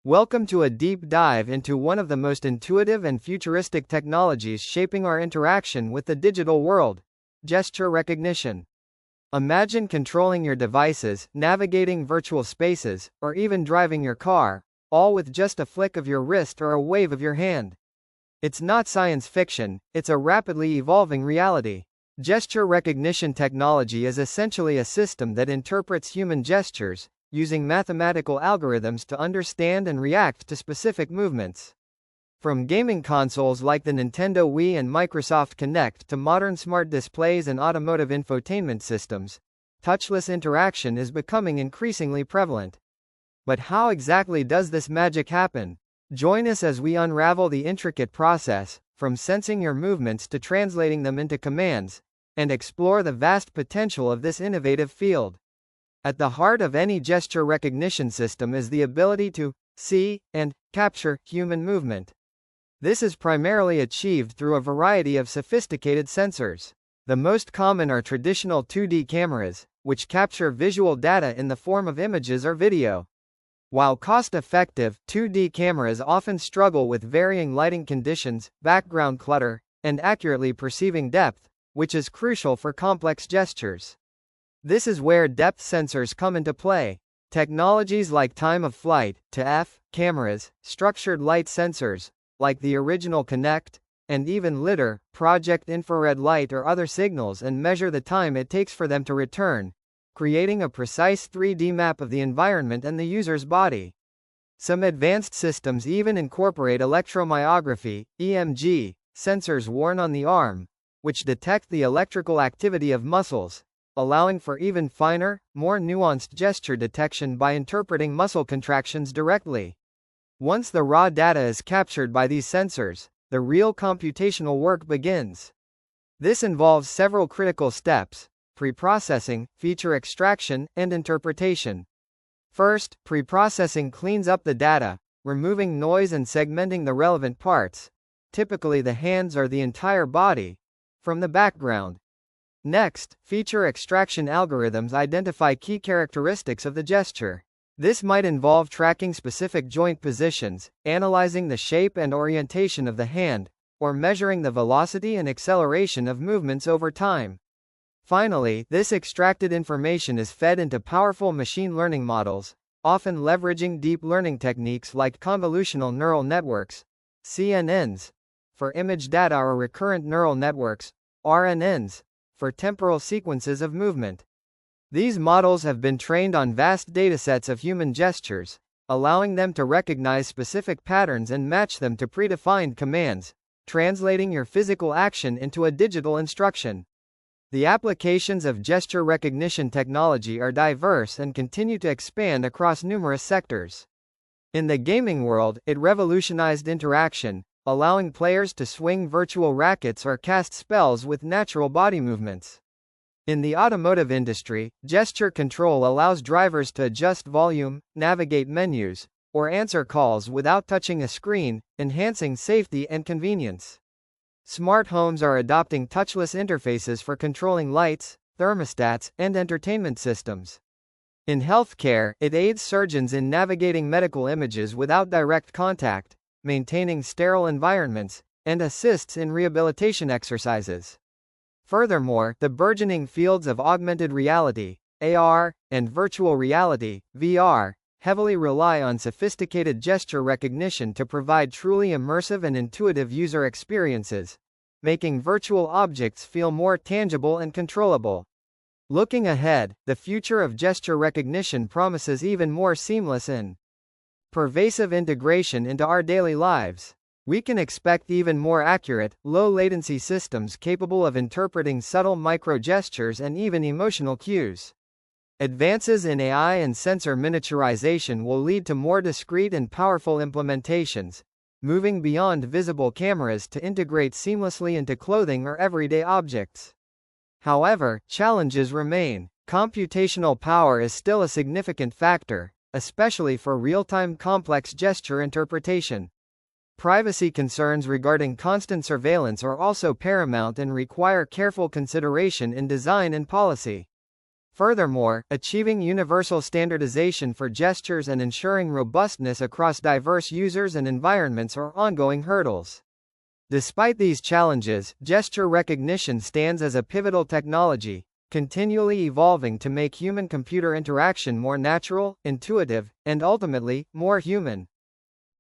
Welcome to a deep dive into one of the most intuitive and futuristic technologies shaping our interaction with the digital world: gesture recognition. Imagine controlling your devices, navigating virtual spaces, or even driving your car, all with just a flick of your wrist or a wave of your hand. It's not science fiction, it's a rapidly evolving reality. Gesture recognition technology is essentially a system that interprets human gestures, using mathematical algorithms to understand and react to specific movements. From gaming consoles like the Nintendo Wii and Microsoft Kinect to modern smart displays and automotive infotainment systems, touchless interaction is becoming increasingly prevalent. But how exactly does this magic happen? Join us as we unravel the intricate process, from sensing your movements to translating them into commands, and explore the vast potential of this innovative field. At the heart of any gesture recognition system is the ability to see and capture human movement. This is primarily achieved through a variety of sophisticated sensors. The most common are traditional 2D cameras, which capture visual data in the form of images or video. While cost-effective, 2D cameras often struggle with varying lighting conditions, background clutter, and accurately perceiving depth, which is crucial for complex gestures. This is where depth sensors come into play. Technologies like time-of-flight, TF, cameras, structured light sensors, like the original Kinect, and even LiDAR, project infrared light or other signals and measure the time it takes for them to return, creating a precise 3D map of the environment and the user's body. Some advanced systems even incorporate electromyography, EMG, sensors worn on the arm, which detect the electrical activity of muscles, allowing for even finer, more nuanced gesture detection by interpreting muscle contractions directly. Once the raw data is captured by these sensors, the real computational work begins. This involves several critical steps: pre-processing, feature extraction, and interpretation. First, pre-processing cleans up the data, removing noise and segmenting the relevant parts, typically the hands or the entire body, from the background. Next, feature extraction algorithms identify key characteristics of the gesture. This might involve tracking specific joint positions, analyzing the shape and orientation of the hand, or measuring the velocity and acceleration of movements over time. Finally, this extracted information is fed into powerful machine learning models, often leveraging deep learning techniques like convolutional neural networks, CNNs, for image data, or recurrent neural networks, RNNs, for temporal sequences of movement. These models have been trained on vast datasets of human gestures, allowing them to recognize specific patterns and match them to predefined commands, translating your physical action into a digital instruction. The applications of gesture recognition technology are diverse and continue to expand across numerous sectors. In the gaming world, it revolutionized interaction, allowing players to swing virtual rackets or cast spells with natural body movements. In the automotive industry, gesture control allows drivers to adjust volume, navigate menus, or answer calls without touching a screen, enhancing safety and convenience. Smart homes are adopting touchless interfaces for controlling lights, thermostats, and entertainment systems. In healthcare, it aids surgeons in navigating medical images without direct contact, maintaining sterile environments, and assists in rehabilitation exercises. Furthermore, the burgeoning fields of augmented reality, AR, and virtual reality, VR, heavily rely on sophisticated gesture recognition to provide truly immersive and intuitive user experiences, making virtual objects feel more tangible and controllable. Looking ahead, the future of gesture recognition promises even more seamless and pervasive integration into our daily lives. We can expect even more accurate, low-latency systems capable of interpreting subtle micro-gestures and even emotional cues. Advances in AI and sensor miniaturization will lead to more discrete and powerful implementations, moving beyond visible cameras to integrate seamlessly into clothing or everyday objects. However, challenges remain. Computational power is still a significant factor, especially for real-time complex gesture interpretation. Privacy concerns regarding constant surveillance are also paramount and require careful consideration in design and policy. Furthermore, achieving universal standardization for gestures and ensuring robustness across diverse users and environments are ongoing hurdles. Despite these challenges, gesture recognition stands as a pivotal technology, continually evolving to make human-computer interaction more natural, intuitive, and ultimately, more human.